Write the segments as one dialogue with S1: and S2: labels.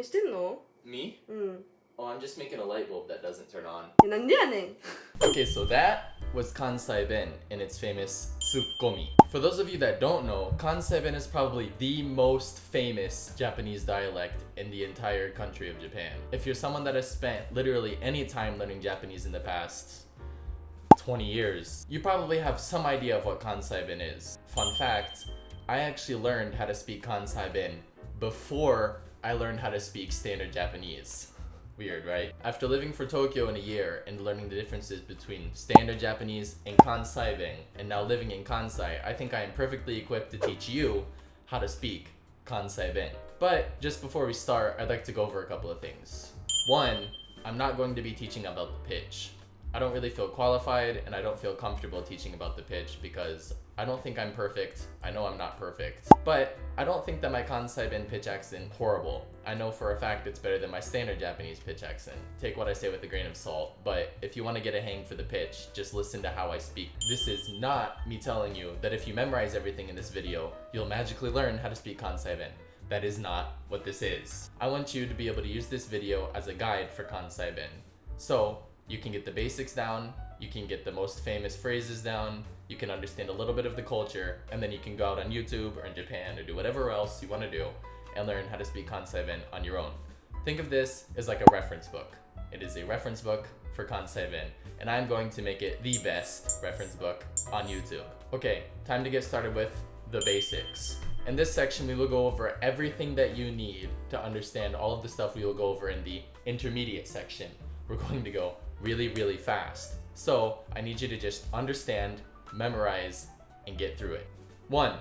S1: 何してんの
S2: Me?
S1: うん。
S2: Oh, I'm just making a light bulb that doesn't turn on.
S1: なんでやねん
S2: Okay, so that was Kansai-Ben and its famous ツッコミ. For those of you that don't know, Kansai-Ben is probably the most famous Japanese dialect in the entire country of Japan. If you're someone that has spent literally any time learning Japanese in the past 20 years, you probably have some idea of what Kansai-Ben is. Fun fact, I actually learned how to speak Kansai-Ben before I learned how to speak standard Japanese. Weird, right? After living for Tokyo in a year and learning the differences between standard Japanese and Kansai-Ben, and now living in Kansai, I think I am perfectly equipped to teach you how to speak Kansai-Ben. But just before we start, I'd like to go over a couple of things. One, I'm not going to be teaching about the pitch. I don't really feel qualified and I don't feel comfortable teaching about the pitch because I don't think I'm perfect. I know I'm not perfect. But I don't think that my Kansai-Ben pitch accent horrible. I know for a fact it's better than my standard Japanese pitch accent. Take what I say with a grain of salt, but if you want to get a hang for the pitch, just listen to how I speak. This is not me telling you that if you memorize everything in this video, you'll magically learn how to speak Kansai-Ben. That is not what this is. I want you to be able to use this video as a guide for Kansai-Ben. So, you can get the basics down, you can get the most famous phrases down, you can understand a little bit of the culture, and then you can go out on YouTube or in Japan or do whatever else you want to do and learn how to speak Kansai-Ben on your own. Think of this as like a reference book. It is a reference book for Kansai-Ben, and I'm going to make it the best reference book on YouTube. Okay, time to get started with the basics. In this section, we will go over everything that you need to understand all of the stuff we will go over in the intermediate section. We're going to go really fast. So I need you to just understand, memorize, and get through it. 1.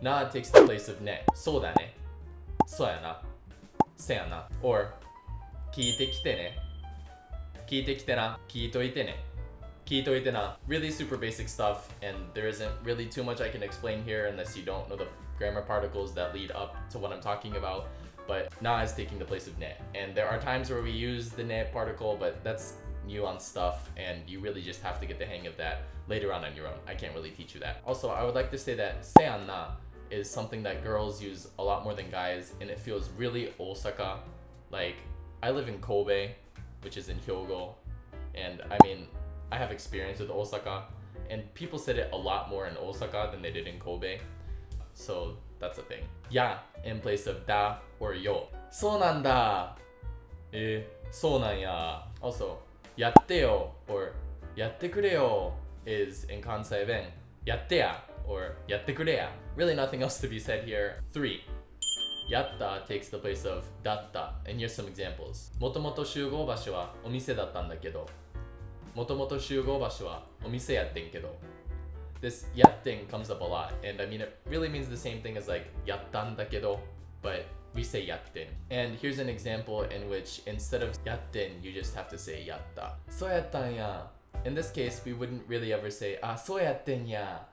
S2: Na takes the place of ne. そうだね。そうやな。せやな。Or 聞いてきてね。聞いてきてな。聞いといてね。聞いといてな. Really super basic stuff, and there isn't really too much I can explain here unless you don't know the grammar particles that lead up to what I'm talking about. But na is taking the place of ne. And there are times where we use the ne particle, but that's nuanced stuff, and you really just have to get the hang of that later on your own. I can't really teach you that. Also, I would like to say that せやんな is something that girls use a lot more than guys, and it feels really Osaka. Like, I live in Kobe, which is in Hyogo, and I mean, I have experience with Osaka, and people said it a lot more in Osaka than they did in Kobe. So that's a thing. Ya in place of da or yo. そうなんだ。そうなんや. Also, やってよ or やってくれよ is in Kansai-Ben やってや or やってくれや. Really nothing else to be said here. 3. やった takes the place of だった, and here's some examples. もともと集合場所はお店だったんだけど。もともと集合場所はお店やってんけど. This やってん comes up a lot, and I mean it really means the same thing as like やったんだけど, but we say yatten. And here's an example in which instead of yatten, you just have to say yatta. So yattan ya. In this case, we wouldn't really ever say so yatten ya.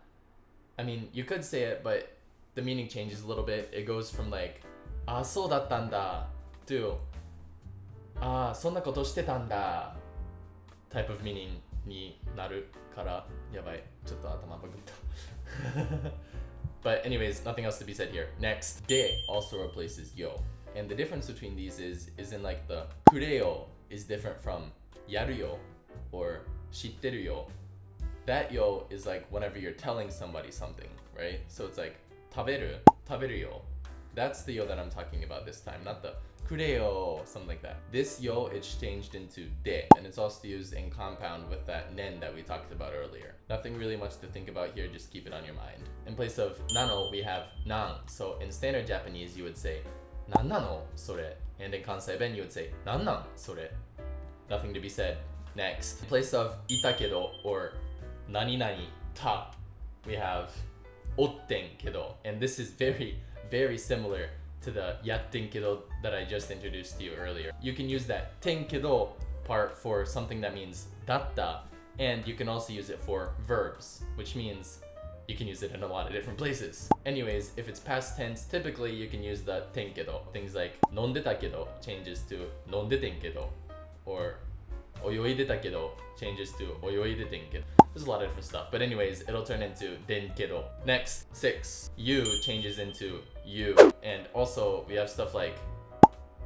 S2: I mean, you could say it, but the meaning changes a little bit. It goes from like so dattan da to そんなことしてたんだ type of meaning になるからやばいちょっと頭バグった But anyways, nothing else to be said here. Next, de also replaces yo. And the difference between these is in like the kureo is different from yaruyo or shitteru-yo. That yo is like whenever you're telling somebody something, right? So it's like taberu-yo. That's the yo that I'm talking about this time, not the kureo, something like that. This yo is changed into de, and it's also used in compound with that nen that we talked about earlier. Nothing really much to think about here, just keep it on your mind. In place of nano, we have nan. So in standard Japanese, you would say nan nano sore, and in Kansai-Ben, you would say nan nan sore. Nothing to be said. Next, in place of itakedo or nani nani ta, we have otten kedo, and this is very similar to the yatten kedo that I just introduced to you earlier. You can use that ten kedo part for something that means datta, and you can also use it for verbs, which means you can use it in a lot of different places. Anyways, if it's past tense, typically you can use the ten kedo. Things like nondeta kedo changes to nondeten kedo, or oyoideta kedo changes to oyoideten kedo. There's a lot of different stuff, but anyways, it'll turn into den kedo. Next, 6. You changes into you, and also we have stuff like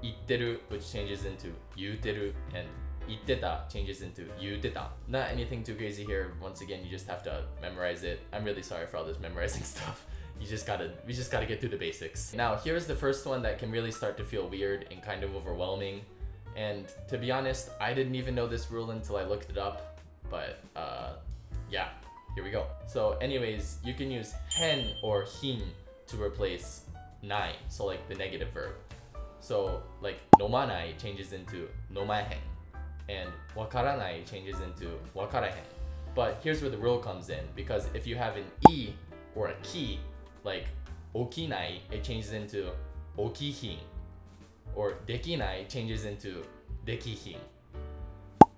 S2: itteru, which changes into yuteru, and itteta changes into yuteta. Not anything too crazy here. Once again, you just have to memorize it. I'm really sorry for all this memorizing stuff. We just gotta get through the basics. Now, here's the first one that can really start to feel weird and kind of overwhelming. And to be honest, I didn't even know this rule until I looked it up. But yeah, here we go. So anyways, you can use hen or hin to replace nai. So like the negative verb. So like nomanai changes into nomahen. And wakaranai changes into wakarahen. But here's where the rule comes in, because if you have an e or a ki, like okinai, it changes into okihin, or dekinai changes into dekihin.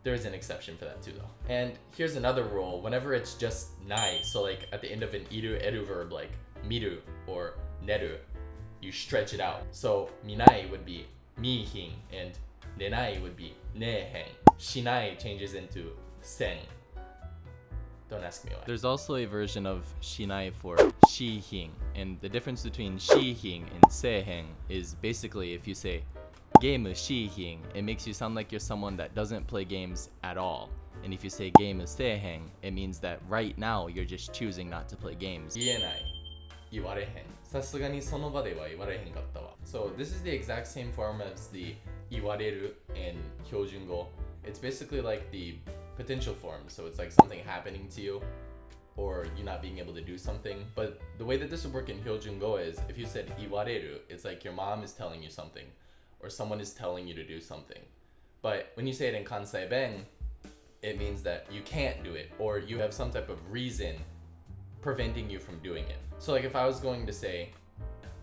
S2: There's an exception for that too though. And here's another rule: whenever it's just nai, so like at the end of an iru eru verb like miru or neru, you stretch it out. So minai would be mihin, and nenai would be nehen. Shinai changes into sen. Don't ask me why. There's also a version of shinai for shihin, and the difference between shihin and seihen is basically if you say game shihin, it makes you sound like you're someone that doesn't play games at all. And if you say game seihen, it means that right now you're just choosing not to play games. Ienai, iwarehen. Sasugani sono ba de wa iwarehen katta wa. So this is the exact same form as the iwareru in Hyojungo. It's basically like the potential form, so it's like something happening to you or you not being able to do something. But the way that this would work in Hyojungo is if you said iwareru, it's like your mom is telling you something or someone is telling you to do something. But when you say it in Kansai-Ben, it means that you can't do it or you have some type of reason preventing you from doing it. So like if I was going to say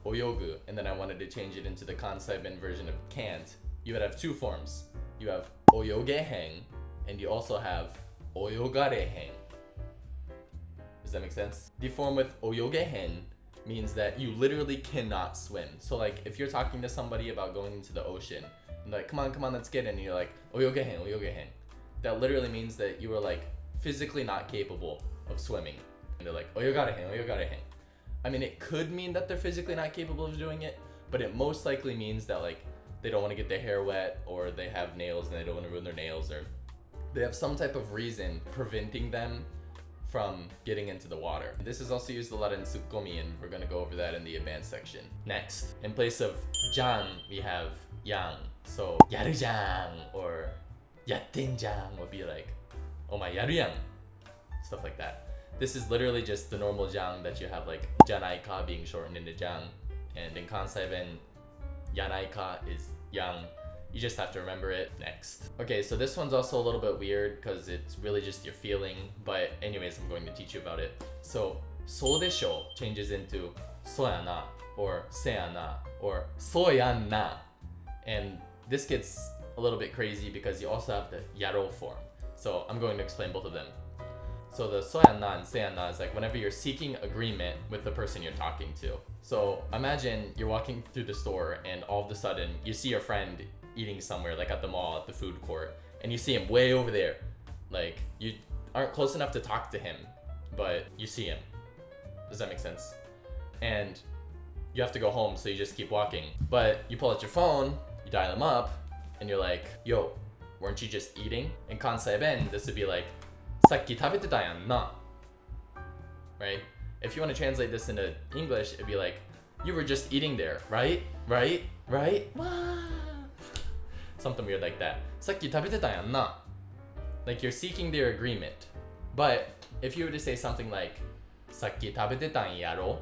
S2: oyogu and then I wanted to change it into the Kansai-Ben version of can't, you would have two forms. You have oyogehen and you also have oyogarehen. Does that make sense? The form with oyogehen means that you literally cannot swim. So like if you're talking to somebody about going into the ocean and like, come on, let's get in, and you're like, oyogehen, oyogehen. That literally means that you are like physically not capable of swimming. And they're like, oyogarehen, oyogarehen. I mean, it could mean that they're physically not capable of doing it, but it most likely means that like they don't want to get their hair wet, or they have nails and they don't want to ruin their nails, or they have some type of reason preventing them from getting into the water. This is also used a lot in Tsukomi, and we're going to go over that in the advanced section. Next, in place of jan, we have yang. So, yaru jan or yatten jan would be like, omae yaru yang. Stuff like that. This is literally just the normal jang that you have, like janai ka being shortened into jang. And in Kansai-Ben, yanai ka is yang. You just have to remember it. Next. Okay, so this one's also a little bit weird because it's really just your feeling. But anyways, I'm going to teach you about it. So, so desho changes into soya na, or seya na, or soyan na. And this gets a little bit crazy because you also have the yaro form. So I'm going to explain both of them. So the soyan na and seyan na is like whenever you're seeking agreement with the person you're talking to. So imagine you're walking through the store and all of a sudden you see your friend eating somewhere, like at the mall, at the food court, and you see him way over there. Like you aren't close enough to talk to him, but you see him. Does that make sense? And you have to go home, so you just keep walking. But you pull out your phone, you dial him up, and you're like, yo, weren't you just eating? In Kansai-Ben, this would be like, Sakki tabete yan na. Right? If you want to translate this into English, it'd be like, you were just eating there, right? Right? Right? Something weird like that. Sakki tabete yan na. Like you're seeking their agreement. But if you were to say something like, Sakki tabete tan yaro,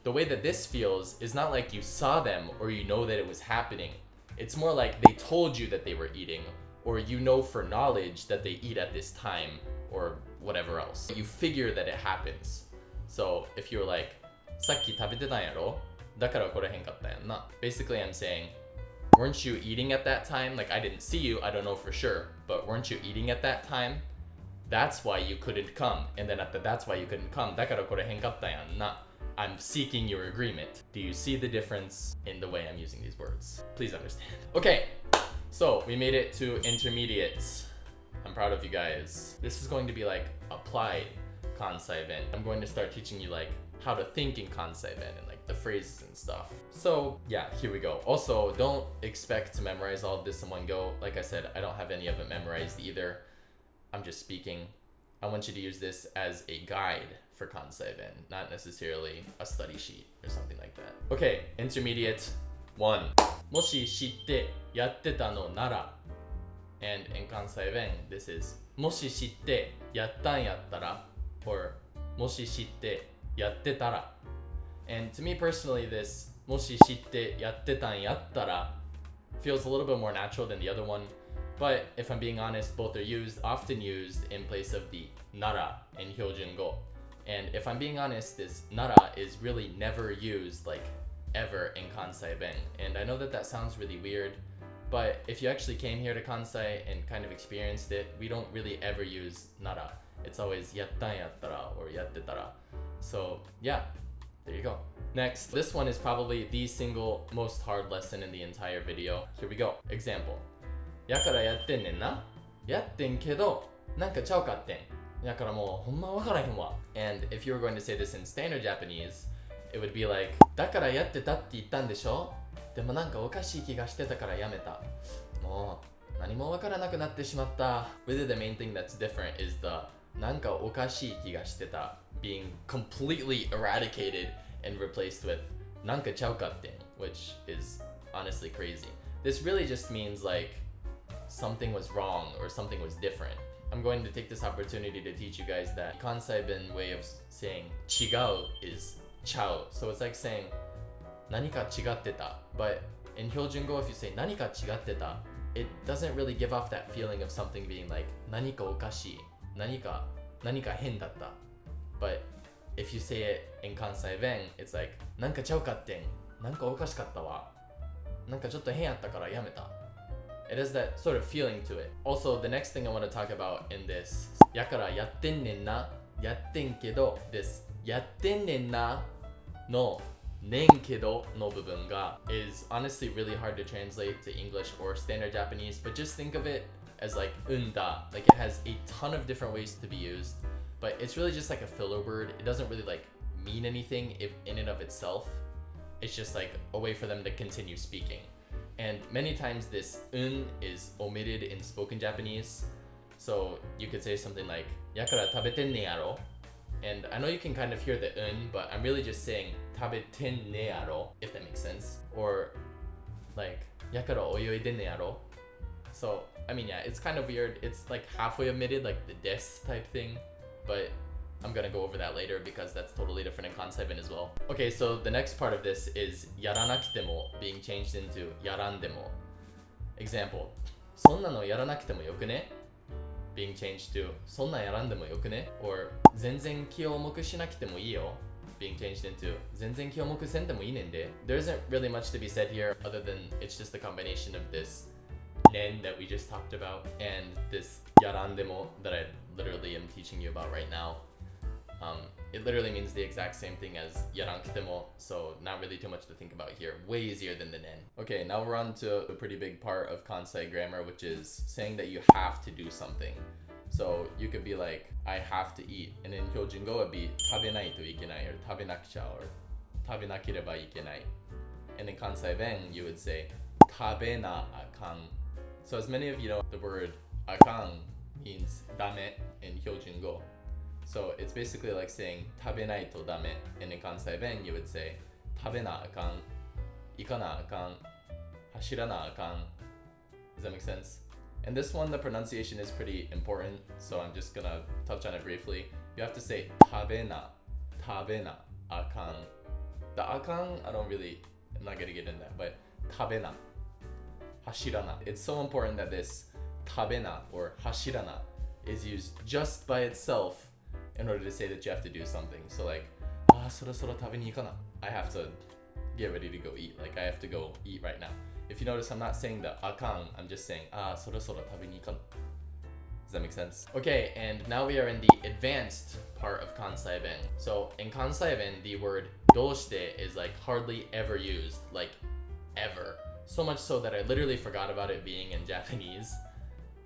S2: the way that this feels is not like you saw them or you know that it was happening. It's more like they told you that they were eating, or you know for knowledge that they eat at this time, or whatever else. You figure that it happens. So if you're like, Sakki tabete tan yaro, dakara korehen katta yan na. Basically I'm saying, weren't you eating at that time? Like I didn't see you, I don't know for sure, but weren't you eating at that time? That's why you couldn't come. And then at the that's why you couldn't come, dakara korehen katta yan na. I'm seeking your agreement. Do you see the difference in the way I'm using these words? Please understand. Okay, so we made it to intermediates. I'm proud of you guys. This is going to be like applied Kansai-Ben. I'm going to start teaching you like how to think in Kansai-Ben and like the phrases and stuff. So yeah, here we go. Also, don't expect to memorize all of this in one go. Like I said, I don't have any of it memorized either. I'm just speaking. I want you to use this as a guide for Kansai-Ben, not necessarily a study sheet or something like that. Okay, intermediate 1. もし知ってやってたのなら And in Kansai-Ben, this is もし知ってやったんやったら or もし知ってやってたら And to me personally, this もし知ってやってたんやったら feels a little bit more natural than the other one. But if I'm being honest, both are often used in place of the nara in Hyojungo. And if I'm being honest, this nara is really never used like ever in Kansai-Ben. And I know that sounds really weird, but if you actually came here to Kansai and kind of experienced it, we don't really ever use nara. It's always yattan yattara or yattetara. So yeah, there you go. Next, this one is probably the single most hard lesson in the entire video. Here we go. Example. やからやってんねんな。やってんけど、なんかちゃうかってん。やからもうほんまわからへんわ。And if you were going to say this in standard Japanese, it would be like, だからやってたって言ったんでしょ？でもなんかおかしい気がしてたからやめた。もう何もわからなくなってしまった。Really the main thing that's different is the なんかおかしい気がしてた being completely eradicated and replaced with なんかちゃうかってん, which is honestly crazy. This really just means like something was wrong or something was different. I'm going to take this opportunity to teach you guys that Kansai-Ben way of saying 違う is ちゃう. So it's like saying 何か違ってた. But in Hyojungo, if you say 何か違ってた, it doesn't really give off that feeling of something being like 何かおかしい, 何か変だった. But if you say it in Kansai-Ben, it's like なんかちゃうかってん, なんかおかしかったわ, なんかちょっと変やったからやめた. It has that sort of feeling to it. Also, the next thing I want to talk about in this やからやってんねんな、やってんけど this やってんねんなのねんけどの部分が is honestly really hard to translate to English or standard Japanese, but just think of it as like unda. Like it has a ton of different ways to be used, but it's really just like a filler word. It doesn't really like mean anything if in and of itself. It's just like a way for them to continue speaking. And many times this is omitted in spoken Japanese. So you could say something like やから食べてんねやろ. And I know you can kind of hear the but I'm really just saying 食べてんねやろ, if that makes sense. Or like やから泳いでんねやろ. So I mean, yeah, it's kind of weird. It's like halfway omitted, like the des type thing. But I'm gonna go over that later because that's totally different in Kansai-Ben as well. Okay, so the next part of this is やらなくても being changed into やらんでも. Example. そんなのやらなくてもよくね? Being changed to そんなやらんでもよくね? Or 全然気を重くしなくてもいいよ? Being changed into 全然気を重くせんでもいいねんで. There isn't really much to be said here other than it's just a combination of this nen that we just talked about and this やらんでも that I literally am teaching you about right now. It literally means the exact same thing as yarankutemo, so not really too much to think about here. Way easier than the nen. Okay, now we're on to a pretty big part of Kansai grammar, which is saying that you have to do something. So you could be like, I have to eat. And in Hyojungo, it'd be 食べないといけない or 食べなくちゃ or 食べなければいけない. And in Kansai-Ben, you would say 食べなあかん. So as many of you know, the word あかん means ダメ in Hyojungo. So it's basically like saying 食べないとダメ. And in Kansai-Ben, you would say 食べなあかん, 行かなあかん, 走らなあかん. Does that make sense? And this one, the pronunciation is pretty important, so I'm just gonna touch on it briefly. You have to say 食べなあかん. The あかん, I'm not gonna get in that, but 食べな, 走らな. It's so important that this 食べな or 走らな is used just by itself in order to say that you have to do something. So like, そろそろ食べに行かな. I have to get ready to go eat. Like I have to go eat right now. If you notice, I'm not saying the あかん, I'm just saying そろそろ食べに行かな. Does that make sense? Okay, and now we are in the advanced part of Kansai-Ben. So in Kansai-Ben, the word どうして is like hardly ever used, like ever. So much so that I literally forgot about it being in Japanese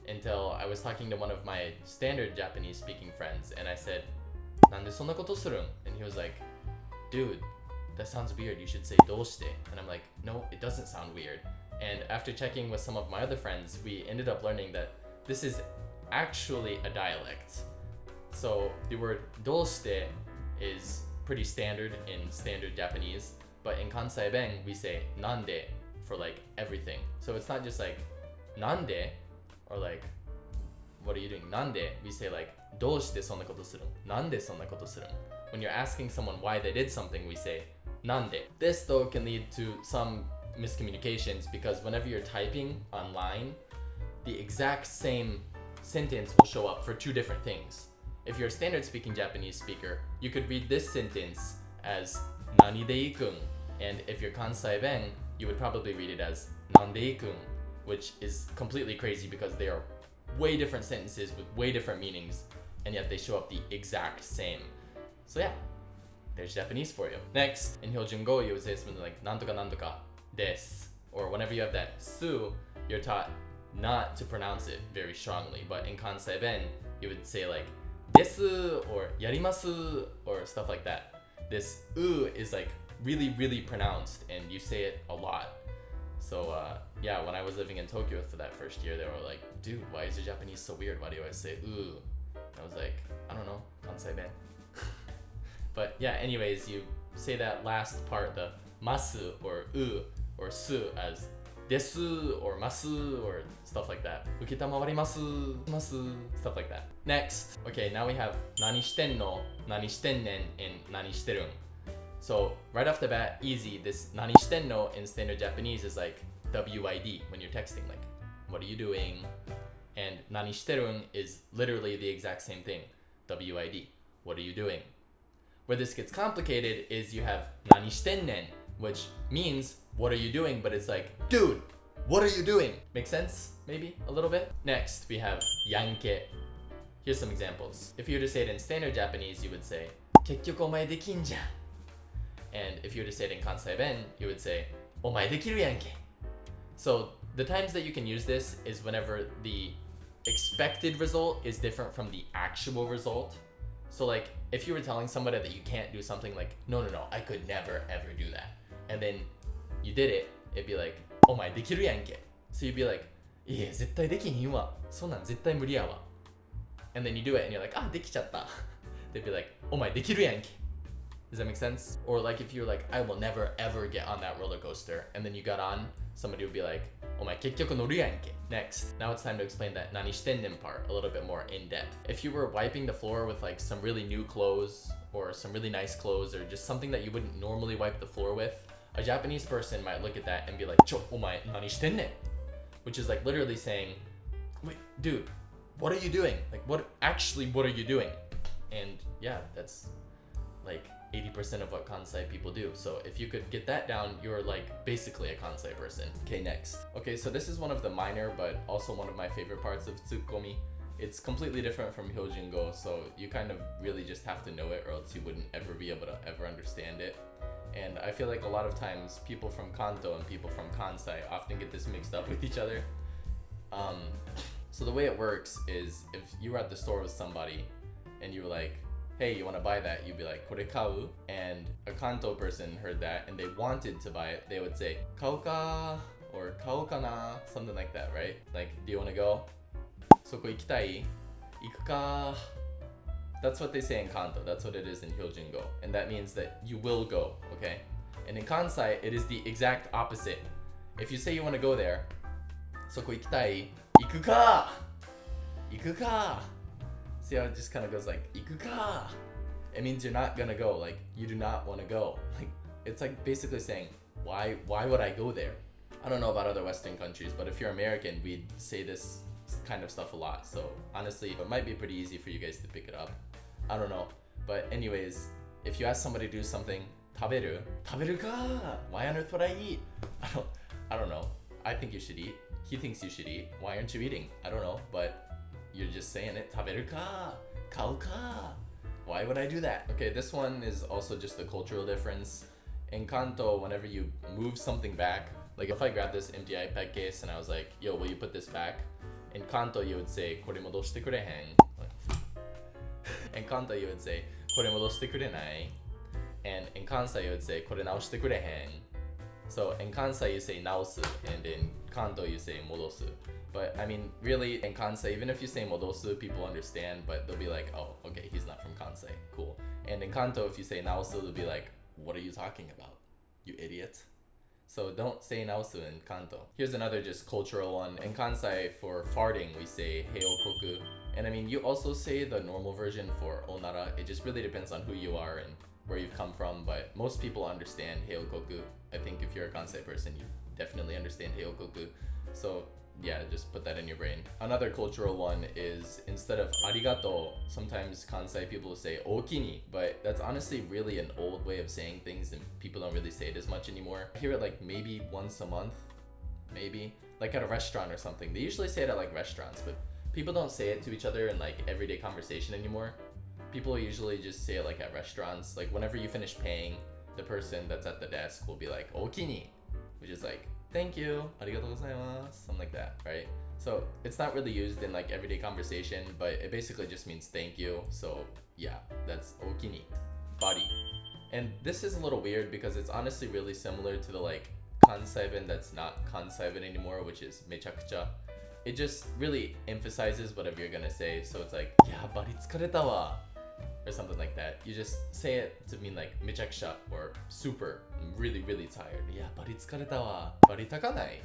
S2: until I was talking to one of my standard Japanese speaking friends and I said, なんでそんなことするん? And he was like, dude, that sounds weird. You should say どうして. And I'm like, no, it doesn't sound weird. And after checking with some of my other friends, we ended up learning that this is actually a dialect. So the word どうして is pretty standard in standard Japanese, but in Kansai-Ben we say なんで for like everything. So it's not just like なんで or like what are you doing? なんで we say like どうしてそんなことするん? なんでそんなことするん? When you're asking someone why they did something, we say なんで. This though can lead to some miscommunications because whenever you're typing online, the exact same sentence will show up for two different things. If you're a standard speaking Japanese speaker, you could read this sentence as 何で行くん? And if you're Kansai-Ben, you would probably read it as なんで行くん? Which is completely crazy because they are way different sentences with way different meanings, and yet they show up the exact same. So yeah, there's Japanese for you. Next, in Hyojungo, you would say something like なんとかなんとか des. Or whenever you have that su, you're taught not to pronounce it very strongly. But in Kansai-Ben, you would say like です or やります or stuff like that. This u is like really, really pronounced, and you say it a lot. So yeah, when I was living in Tokyo for that first year, they were like, dude, why is your Japanese so weird? Why do you always say ooh? I was like, I don't know, Kansai-Ben. But yeah, anyways, you say that last part, the masu or u or su as desu or masu or stuff like that. Ukitamawaриmasu, masu, stuff like that. Next, okay, now we have 何してんの, 何してんねん, and 何してるん. So right off the bat, easy, this 何してんの in standard Japanese is like WID when you're texting, like, what are you doing? And 何してるん is literally the exact same thing, WID, what are you doing? Where this gets complicated is you have 何してんねん, which means what are you doing, but it's like, dude, what are you doing? Make sense? Maybe a little bit? Next, we have やんけ. Here's some examples. If you were to say it in standard Japanese, you would say 結局お前できんじゃん. And if you were to say it in Kansai-Ben, you would say お前できるやんけ. So the times that you can use this is whenever the expected result is different from the actual result. So like if you were telling somebody that you can't do something, like no, I could never ever do that, and then you did it, it'd be like お前できるやんけ. So you'd be like いや絶対できひんわ、そんなん絶対無理やわ. And then you do it and you're like あ、できちゃった. They'd be like お前できるやんけ. Does that make sense? Or like if you're like, I will never ever get on that roller coaster, and then you got on, somebody would be like, お前結局乗るやんけ. Next, now it's time to explain that 何してんねん part a little bit more in depth. If you were wiping the floor with like some really new clothes or some really nice clothes or just something that you wouldn't normally wipe the floor with, a Japanese person might look at that and be like, ちょ、お前何してんねん? Which is like literally saying, wait, dude, what are you doing? Like what are you doing? And yeah, that's like 80% of what Kansai people do. So if you could get that down, you're like basically a Kansai person. Okay, next. Okay, so this is one of the minor but also one of my favorite parts of Tsukomi. It's completely different from Hyojingo, so you kind of really just have to know it or else you wouldn't ever be able to ever understand it. And I feel like a lot of times people from Kanto and people from Kansai often get this mixed up with each other. So the way it works is if you were at the store with somebody and you were like, hey, you want to buy that? You'd be like, これ買う? And a Kanto person heard that and they wanted to buy it. They would say, 買うか or 買おうかな, something like that, right? Like, do you want to go? そこ行きたい? 行くか? That's what they say in Kanto. That's what it is in Hyojingo. And that means that you will go, okay? And in Kansai, it is the exact opposite. If you say you want to go there, そこ行きたい? 行くか? 行くか? See how it just kind of goes like, 行くか? It means you're not gonna go, like, you do not want to go. Like, it's like basically saying, why would I go there? I don't know about other Western countries, but if you're American, we'd say this kind of stuff a lot. So honestly, it might be pretty easy for you guys to pick it up. I don't know. But anyways, if you ask somebody to do something, 食べる? 食べるか? Why on earth would I eat? I don't know. I think you should eat. He thinks you should eat. Why aren't you eating? I don't know, but you're just saying it. 食べるか? 買うか? Why would I do that? Okay, this one is also just a cultural difference. In Kanto, whenever you move something back, like if I grabbed this empty iPad case and I was like, yo, will you put this back? In Kanto, you would say, これ戻してくれへん? In Kanto, you would say, これ戻してくれない? And in Kansai you would say これ直してくれへん. So in Kansai you say 直す, and in Kanto you say 戻す. But I mean, really, in Kansai, even if you say 戻す, people understand, but they'll be like, oh, okay, he's not from Kansai, cool. And in Kanto, if you say 直す, they'll be like, what are you talking about, you idiot? So don't say 直す in Kanto. Here's another just cultural one. In Kansai, for farting, we say 屁をこく. And I mean, you also say the normal version for onara. It just really depends on who you are and where you've come from, but most people understand 屁をこく. I think if you're a Kansai person, you definitely understand 屁をこく. So yeah, just put that in your brain. Another cultural one is instead of ありがとう, sometimes Kansai people will say おおきに, but that's honestly really an old way of saying things and people don't really say it as much anymore. I hear it like maybe once a month, maybe, like at a restaurant or something. They usually say it at like restaurants, but people don't say it to each other in like everyday conversation anymore. People usually just say it like at restaurants. Like whenever you finish paying, the person that's at the desk will be like おおきに, which is like thank you, ありがとうございます, something like that, right? So it's not really used in like everyday conversation, but it basically just means thank you. So yeah, that's おおきに, body. And this is a little weird because it's honestly really similar to the like Kansai-Ben that's not Kansai-Ben anymore, which is めちゃくちゃ. It just really emphasizes whatever you're gonna say. So it's like, いや、バリ疲れたわ, or something like that. You just say it to mean like めちゃくちゃ or super, I'm really, really tired. いや、バリ疲れたわ. バリ高ない?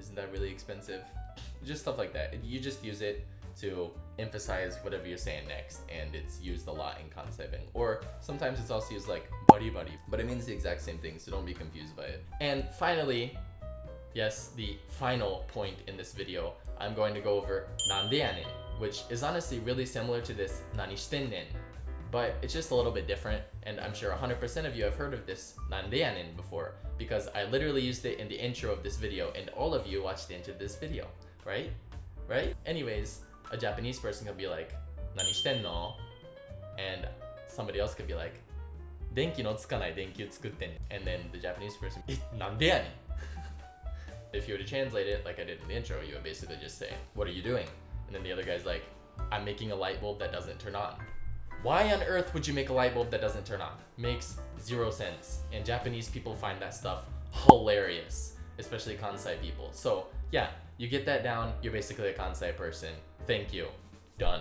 S2: Isn't that really expensive? Just stuff like that. You just use it to emphasize whatever you're saying next, and it's used a lot in Kansai-Ben. Or sometimes it's also used like バリバリ, but it means the exact same thing, so don't be confused by it. And finally, yes, the final point in this video, I'm going to go over なんでやねん, which is honestly really similar to this なにしてんねん, but it's just a little bit different, and I'm sure 100% of you have heard of this なんでやねん before, because I literally used it in the intro of this video, and all of you watched into this video, right? Right? Anyways, a Japanese person could be like, 何してんの? And somebody else could be like, 電気のつかない電球作ってん. And then the Japanese person, なんでやねん? If you were to translate it like I did in the intro, you would basically just say, what are you doing? And then the other guy's like, I'm making a light bulb that doesn't turn on. Why on earth would you make a light bulb that doesn't turn on? Makes zero sense. And Japanese people find that stuff hilarious, especially Kansai people. So yeah, you get that down, you're basically a Kansai person. Thank you. Done.